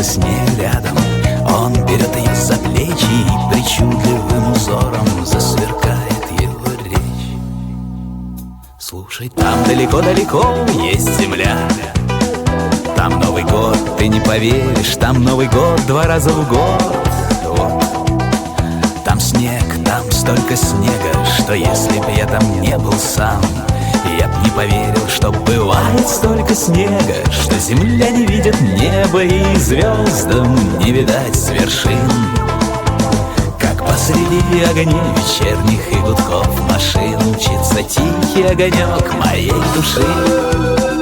С ней рядом, он берет ее за плечи, и причудливым узором засверкает его речь. Слушай, там далеко-далеко есть земля, там Новый год, ты не поверишь, там Новый год 2 раза в год. Вот. Там снег, там столько снега, что если бы я там не был сам, я б не поверил, что бывает столько снега, что земля не видит неба и звездам не видать с вершин. Как посреди огней вечерних и гудков машин мчится тихий огонек моей души.